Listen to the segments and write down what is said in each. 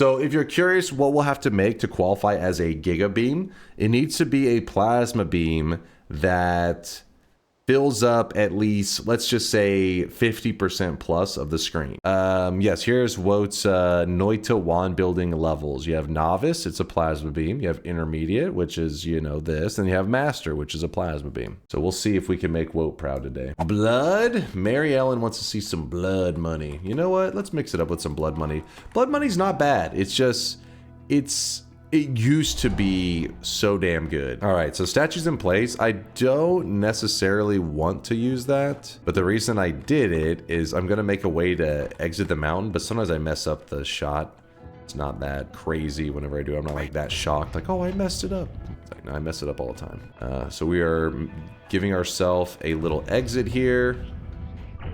So if you're curious what we'll have to make to qualify as a giga beam, it needs to be a plasma beam that fills up at least, let's just say 50% plus of the screen. Yes, here's Wote's Noita wand building levels. You have novice, it's a plasma beam. You have intermediate, which is, you know, this. And you have master, which is a plasma beam. So we'll see if we can make Wote proud today. Blood? Mary Ellen wants to see some blood money. You know what? Let's mix it up with some blood money. Blood money's not bad. It's just, it used to be so damn good. All right, so statues in place. I don't necessarily want to use that, but the reason I did it is I'm gonna make a way to exit the mountain, but sometimes I mess up the shot. It's not that crazy whenever I do. I'm not like that shocked, like, oh, I messed it up. It's like, no, I mess it up all the time. So we are giving ourselves a little exit here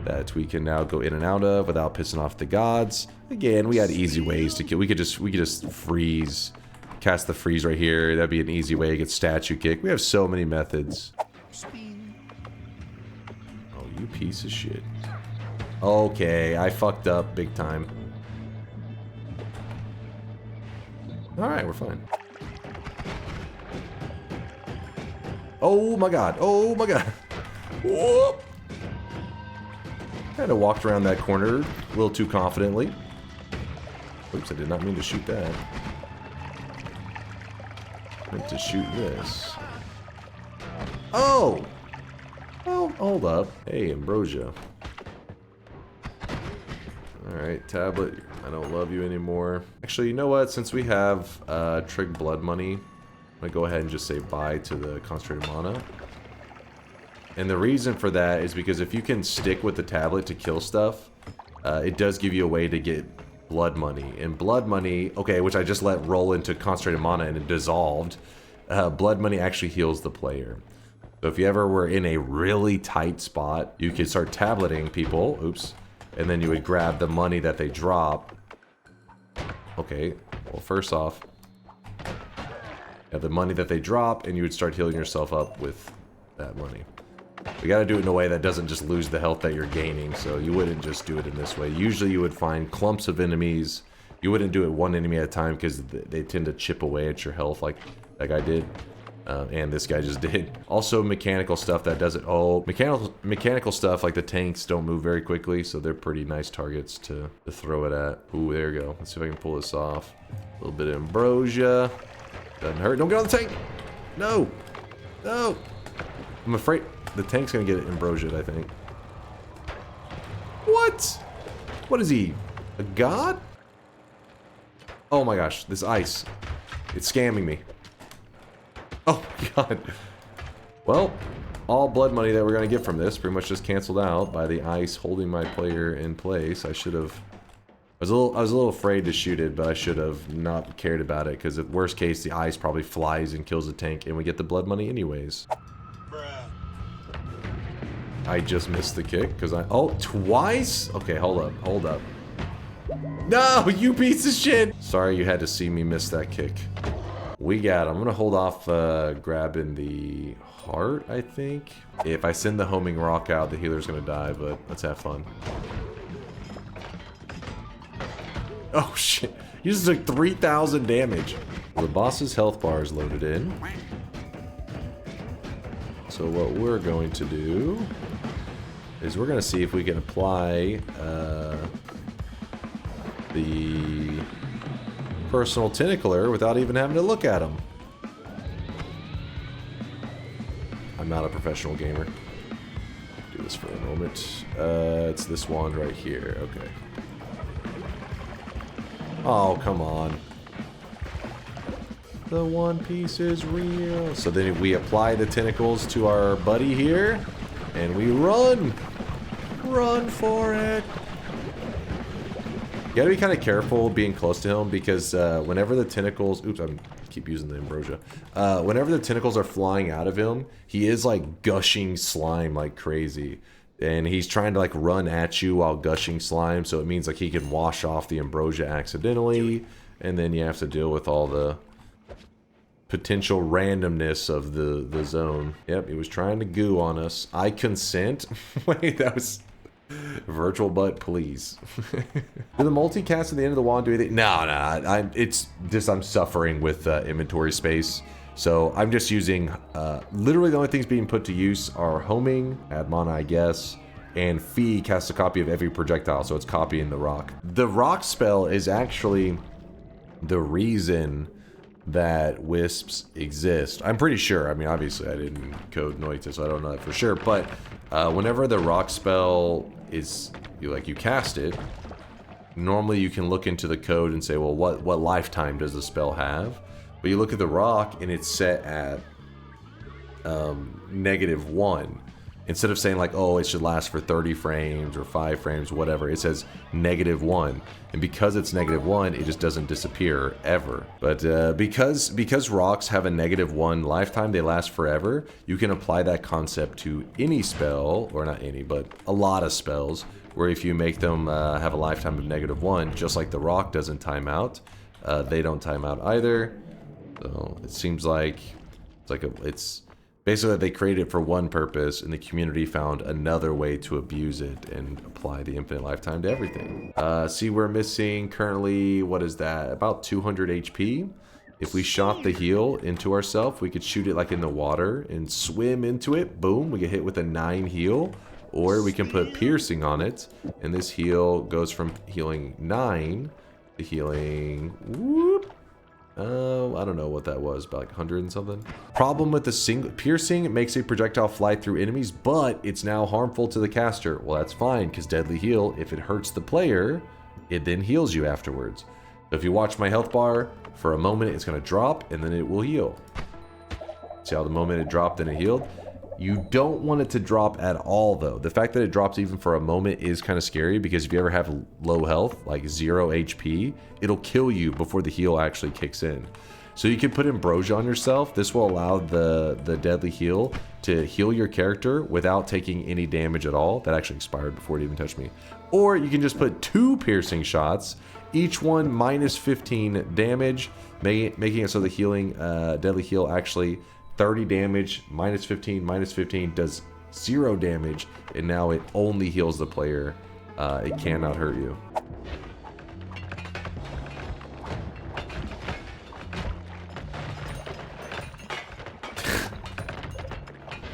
that we can now go in and out of without pissing off the gods. Again, we had easy ways to kill. We could just freeze. Cast the freeze right here. That'd be an easy way to get statue kick. We have so many methods. Oh, you piece of shit. Okay, I fucked up big time. Alright, we're fine. Oh my god. Oh my god. Whoop. Kind of walked around that corner a little too confidently. Oops, I did not mean to shoot that. Meant to shoot this. Oh! Oh, hold up. Hey, Ambrosia. Alright, tablet. I don't love you anymore. Actually, you know what? Since we have Trig Blood Money, I'm gonna go ahead and just say bye to the Concentrated Mana. And the reason for that is because if you can stick with the tablet to kill stuff, it does give you a way to get blood money. And blood money, okay, which I just let roll into concentrated mana and it dissolved. Blood money actually heals the player. So if you ever were in a really tight spot, you could start tableting people, oops, and then you would grab the money that they drop. Okay, well first off, you have the money that they drop and you would start healing yourself up with that money. We gotta do it in a way that doesn't just lose the health that you're gaining, so you wouldn't just do it in this way. Usually you would find clumps of enemies. You wouldn't do it one enemy at a time because they tend to chip away at your health like that guy did. And this guy just did. Also mechanical stuff that doesn't... Oh, mechanical stuff like the tanks don't move very quickly, so they're pretty nice targets to throw it at. Ooh, there you go. Let's see if I can pull this off. A little bit of ambrosia. Doesn't hurt. Don't get on the tank! No! No! I'm afraid... The tank's gonna get ambrosiaed, I think. What? What is he? A god? Oh my gosh, this ice. It's scamming me. Oh god. Well, all blood money that we're gonna get from this pretty much just canceled out by the ice holding my player in place. I should have... I was a little afraid to shoot it, but I should have not cared about it, because at worst case, the ice probably flies and kills the tank, and we get the blood money anyways. I just missed the kick because oh, twice? Okay, hold up. No, you piece of shit! Sorry you had to see me miss that kick. We got him. I'm gonna hold off grabbing the heart, I think. If I send the homing rock out, the healer's gonna die, but let's have fun. Oh shit. You just took 3,000 damage. The boss's health bar is loaded in. So what we're going to do is we're going to see if we can apply the personal tentacler without even having to look at him. I'm not a professional gamer. Do this for a moment. It's this wand right here. Okay. Oh, come on. The One Piece is real. So then we apply the tentacles to our buddy here, and we run. Run for it. You gotta be kind of careful being close to him because whenever the tentacles... Oops, I keep using the ambrosia. Whenever the tentacles are flying out of him, he is like gushing slime like crazy. And he's trying to like run at you while gushing slime, so it means like he can wash off the ambrosia accidentally, and then you have to deal with all the potential randomness of the zone. Yep, he was trying to goo on us. I consent. Wait, that was... Virtual butt, please. Do the multicast at the end of the wand do anything? No. It's just I'm suffering with inventory space. So I'm just using, literally the only things being put to use are homing, add mana, I guess, and Fee casts a copy of every projectile, so it's copying the rock. The rock spell is actually the reason that wisps exist. I'm pretty sure. I mean, obviously I didn't code Noita, so I don't know that for sure, but whenever the rock spell is, you cast it, normally you can look into the code and say, well, what lifetime does the spell have? But you look at the rock and it's set at -1. Instead of saying like, oh, it should last for 30 frames or 5 frames, whatever, it says -1. And because it's -1, it just doesn't disappear ever. But because rocks have a -1 lifetime, they last forever, you can apply that concept to any spell, or not any, but a lot of spells, where if you make them have a lifetime of -1, just like the rock doesn't time out, they don't time out either. So it seems like it's basically they created it for one purpose, and the community found another way to abuse it and apply the infinite lifetime to everything. See, we're missing currently, what is that? About 200 HP. If we shot the heal into ourselves, we could shoot it like in the water and swim into it. Boom, we get hit with a 9 heal. Or we can put piercing on it, and this heal goes from healing 9 to healing, whoop, I don't know what that was, about like 100 and something. Problem with the single piercing, it makes a projectile fly through enemies, but it's now harmful to the caster. Well, that's fine, because deadly heal, if it hurts the player, it then heals you afterwards. So if you watch my health bar, for a moment it's going to drop, and then it will heal. See how the moment it dropped and it healed? You don't want it to drop at all, though. The fact that it drops even for a moment is kind of scary, because if you ever have low health, like 0 HP, it'll kill you before the heal actually kicks in. So you can put Ambrosia on yourself. This will allow the deadly heal to heal your character without taking any damage at all. That actually expired before it even touched me. Or you can just put 2 piercing shots, each one minus 15 damage, making it so the healing deadly heal actually 30 damage, minus 15 does 0 damage, and now it only heals the player. It cannot hurt you.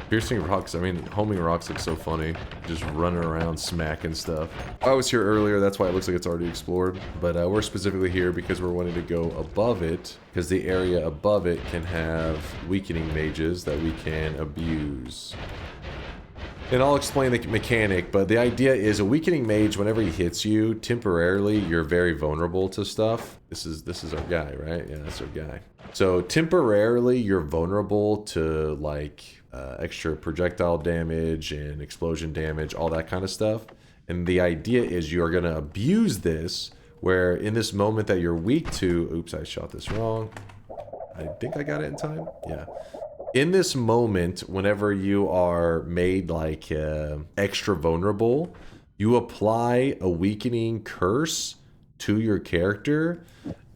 Piercing rocks, I mean, homing rocks looks so funny. Just running around smacking stuff. I was here earlier, that's why it looks like it's already explored. But we're specifically here because we're wanting to go above it, because the area above it can have weakening mages that we can abuse. And I'll explain the mechanic, but the idea is a weakening mage, whenever he hits you, temporarily, you're very vulnerable to stuff. This is our guy, right? Yeah, that's our guy. So temporarily, you're vulnerable to like extra projectile damage and explosion damage, all that kind of stuff. And the idea is you're going to abuse this, where in this moment that you're weak to, oops, I shot this wrong. I think I got it in time. Yeah. In this moment, whenever you are made like extra vulnerable, you apply a weakening curse to your character.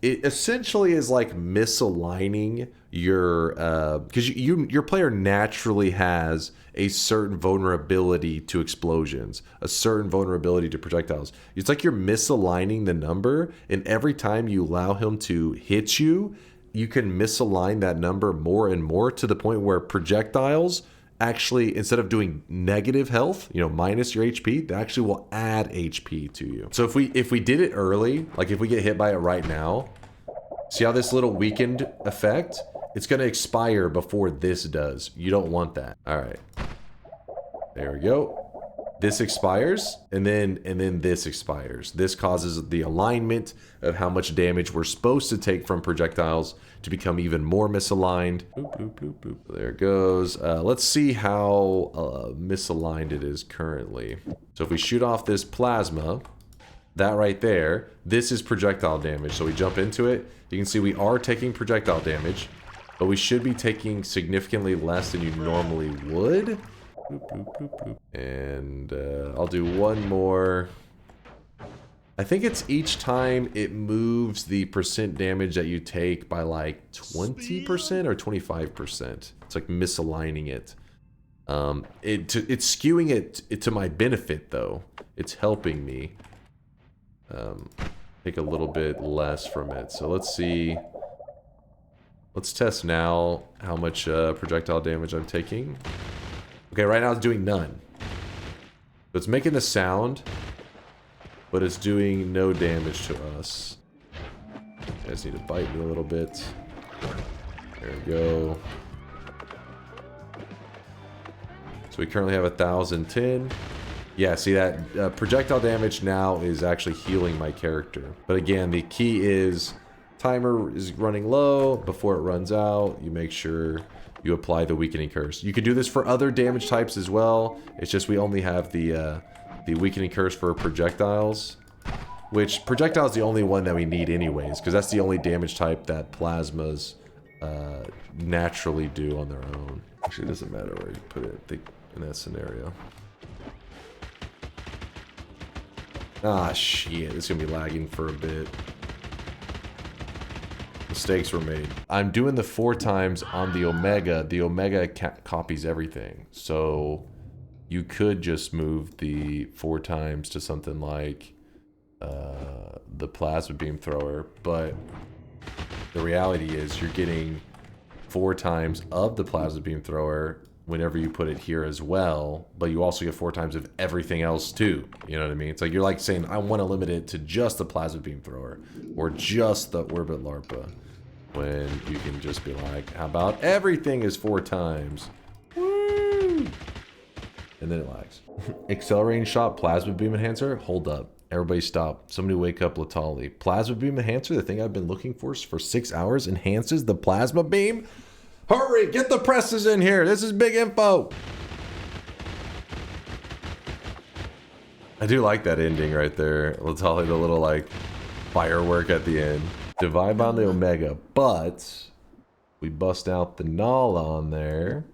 It essentially is like misaligning your because your player naturally has a certain vulnerability to explosions, a certain vulnerability to projectiles. It's like you're misaligning the number, and every time you allow him to hit you, you can misalign that number more and more, to the point where projectiles actually, instead of doing negative health, you know, minus your HP, they actually will add HP to you. So if we did it early, like if we get hit by it right now, see how this little weakened effect, it's going to expire before this does. You don't want that. All right. There we go. This expires, and then this expires. This causes the alignment of how much damage we're supposed to take from projectiles to become even more misaligned. Boop, boop, boop, boop. There it goes. Let's see how misaligned it is currently. So if we shoot off this plasma, that right there, this is projectile damage. So we jump into it. You can see we are taking projectile damage, but we should be taking significantly less than you normally would. Boop, boop, boop, boop. And I'll do one more. I think it's each time it moves the percent damage that you take by like 20% or 25%. It's like misaligning it. It's skewing it to my benefit, though. It's helping me take a little bit less from it. So let's see. Let's test now how much projectile damage I'm taking. Okay, right now it's doing none. So it's making a sound, but it's doing no damage to us. You guys need to bite me a little bit. There we go. So we currently have 1,010. Yeah, see that projectile damage now is actually healing my character. But again, the key is timer is running low. Before it runs out, you make sure you apply the weakening curse. You can do this for other damage types as well. It's just we only have the weakening curse for projectiles. Which, projectile is the only one that we need anyways, because that's the only damage type that plasmas naturally do on their own. Actually, it doesn't matter where you put it in that scenario. Ah, shit. It's going to be lagging for a bit. Mistakes were made. I'm doing the 4 times on the Omega. The Omega copies everything. So you could just move the 4 times to something like the plasma beam thrower, but the reality is you're getting 4 times of the plasma beam thrower whenever you put it here as well, but you also get 4 times of everything else too. You know what I mean? It's like you're like saying, I want to limit it to just the plasma beam thrower or just the orbit larpa, when you can just be like, how about everything is 4 times? Woo! And then it lags. Accelerating shot, plasma beam enhancer. Hold up. Everybody stop. Somebody wake up Latali. Plasma beam enhancer, the thing I've been looking for 6 hours, enhances the plasma beam? Hurry, get the presses in here. This is big info. I do like that ending right there. Latali, the little like firework at the end. Divide by the Omega, but we bust out the null on there.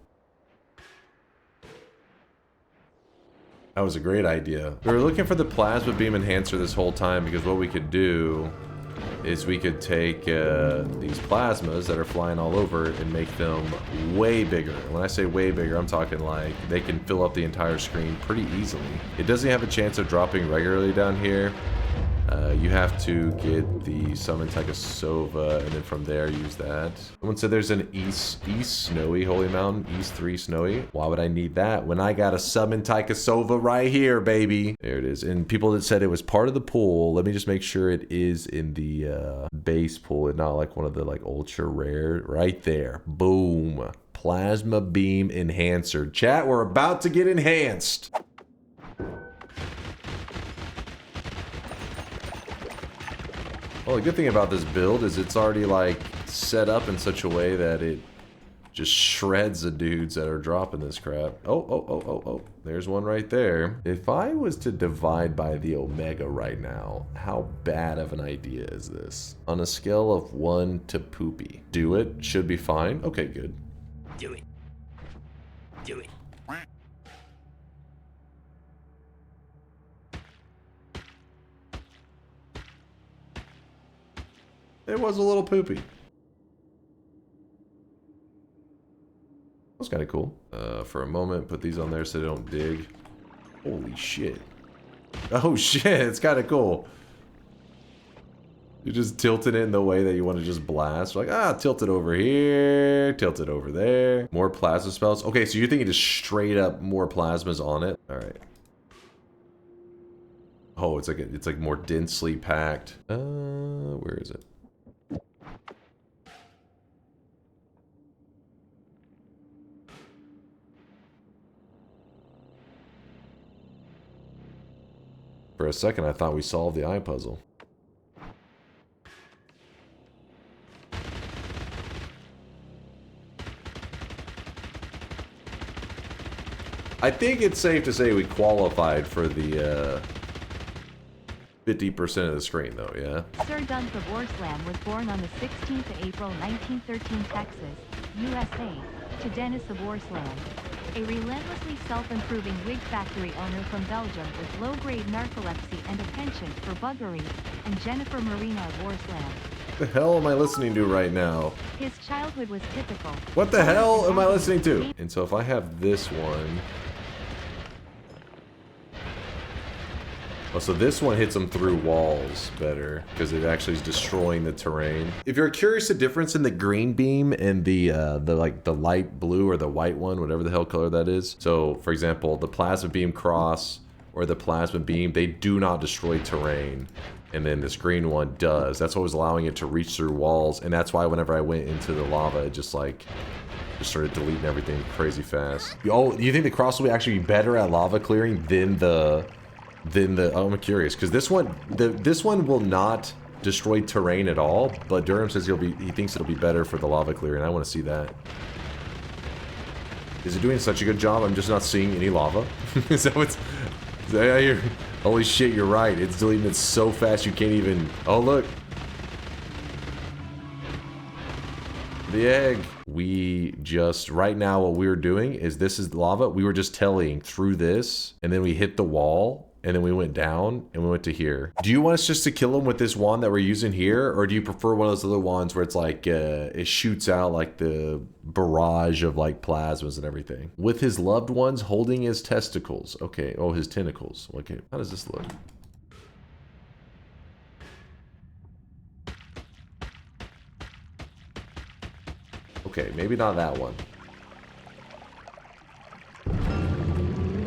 That was a great idea. We were looking for the plasma beam enhancer this whole time because what we could do is we could take these plasmas that are flying all over and make them way bigger. And when I say way bigger, I'm talking like they can fill up the entire screen pretty easily. It doesn't have a chance of dropping regularly down here. You have to get the summon Tychosova and then from there use that. Someone said there's an East Snowy Holy Mountain, East 3 Snowy. Why would I need that when I got a summon Tychosova right here, baby? There it is. And people that said it was part of the pool, let me just make sure it is in the base pool and not like one of the like ultra rare. Right there. Boom. Plasma beam enhancer. Chat, we're about to get enhanced. Well, the good thing about this build is it's already like set up in such a way that it just shreds the dudes that are dropping this crap. Oh, there's one right there. If I was to divide by the Omega right now, how bad of an idea is this? On a scale of 1 to poopy. Do it, should be fine. Okay, good. Do it. Do it. It was a little poopy. That was kind of cool. For a moment, put these on there so they don't dig. Holy shit. Oh shit, it's kind of cool. You just tilted it in the way that you want to just blast. Like, tilt it over here, tilt it over there. More plasma spells. Okay, so you're thinking just straight up more plasmas on it. All right. Oh, it's like more densely packed. Where is it? For a second, I thought we solved the eye puzzle. I think it's safe to say we qualified for the 50% of the screen, though, yeah? Sir DunkOrSlam was born on the 16th of April 1913, Texas, USA, to Dennis Orslam, a relentlessly self-improving wig factory owner from Belgium with low-grade narcolepsy and a penchant for buggery, and Jennifer Marina Orslam, The hell am I listening to right now? His childhood was typical. What the hell am I listening to? And so if I have this one... Oh, so this one hits them through walls better because it actually is destroying the terrain. If you're curious the difference in the green beam and the light blue or the white one, whatever the hell color that is. So for example, the plasma beam cross or the plasma beam, they do not destroy terrain. And then this green one does. That's what was allowing it to reach through walls. And that's why whenever I went into the lava, it just started deleting everything crazy fast. Oh, you think the cross will actually be better at lava clearing than the oh, I'm curious because this one will not destroy terrain at all, but Durham says he thinks it'll be better for the lava clearing. I want to see that. Is it doing such a good job? I'm just not seeing any lava. Is that what's... I hear... Holy shit, you're right. It's deleting it so fast you can't even... Oh, look. The egg. We just... Right now, what we were doing is this is lava. We were just telling through this, and then we hit the wall, and then we went down, and we went to here. Do you want us just to kill him with this wand that we're using here, or do you prefer one of those other wands where it's like, it shoots out like the barrage of like plasmas and everything? With his loved ones holding his testicles. Okay, oh, his tentacles. Okay, how does this look? Okay, maybe not that one.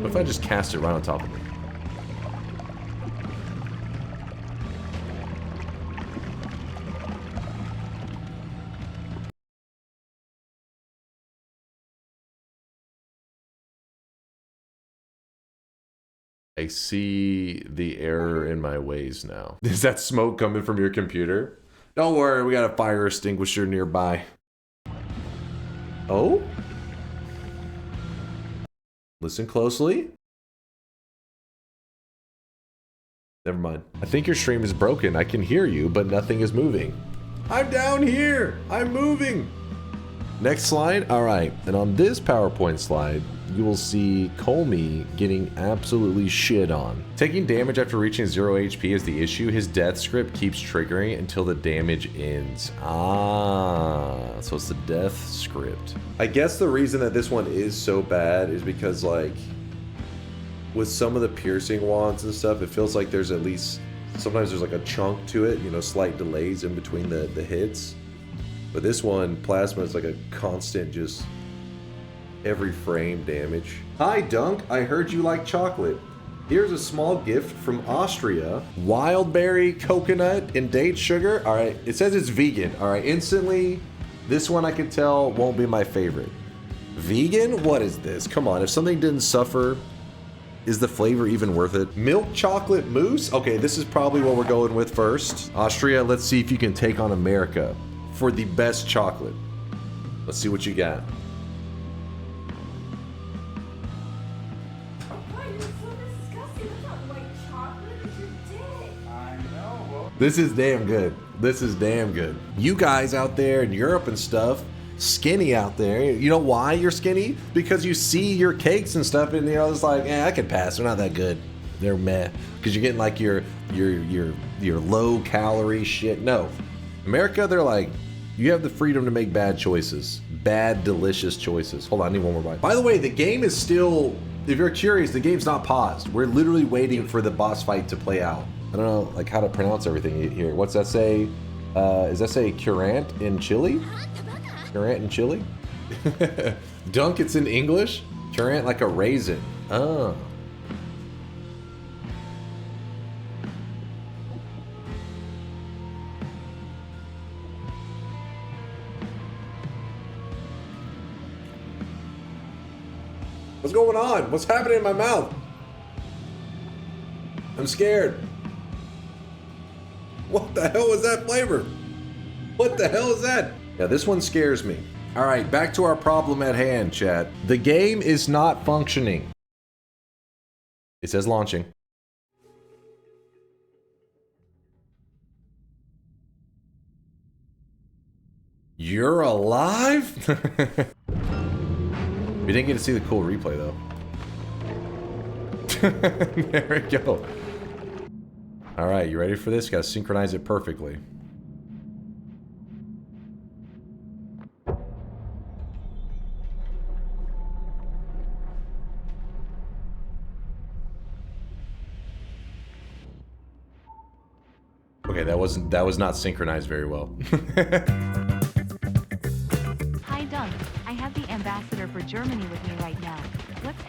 What if I just cast it right on top of me? I see the error in my ways now. Is that smoke coming from your computer? Don't worry, we got a fire extinguisher nearby. Oh? Listen closely. Never mind. I think your stream is broken. I can hear you, but nothing is moving. I'm down here. I'm moving. Next slide. All right. And on this PowerPoint slide, you will see Colmy getting absolutely shit on. Taking damage after reaching 0 HP is the issue. His death script keeps triggering until the damage ends. Ah, so it's the death script. I guess the reason that this one is so bad is because, like, with some of the piercing wands and stuff, it feels like there's at least, sometimes there's like a chunk to it, you know, slight delays in between the hits. But this one, plasma, is like a constant, just every frame damage. Hi Dunk, I heard you like chocolate. Here's a small gift from Austria. Wild berry, coconut, and date sugar. All right, it says it's vegan. All right, instantly, this one I can tell won't be my favorite. Vegan? What is this? Come on, if something didn't suffer, is the flavor even worth it? Milk chocolate mousse? Okay, this is probably what we're going with first. Austria, let's see if you can take on America for the best chocolate. Let's see what you got. This is damn good. This is damn good. You guys out there in Europe and stuff, skinny out there. You know why you're skinny? Because you see your cakes and stuff and you're just like, I could pass. They're not that good. They're meh. Because you're getting like your low calorie shit. No. America, they're like, you have the freedom to make bad choices. Bad, delicious choices. Hold on, I need one more bite. By the way, the game is still, if you're curious, the game's not paused. We're literally waiting for the boss fight to play out. I don't know like how to pronounce everything here. What's that say? Does that say currant in Chile? Currant in Chile? Dunk, it's in English? Currant like a raisin. Oh. What's going on? What's happening in my mouth? I'm scared. What the hell is that flavor? What the hell is that? Yeah, this one scares me. All right, back to our problem at hand, chat. The game is not functioning. It says launching. You're alive? We didn't get to see the cool replay though. There we go. All right, you ready for this? You gotta synchronize it perfectly. Okay, that was not synchronized very well. Hi Dunk, I have the ambassador for Germany with me right now. What's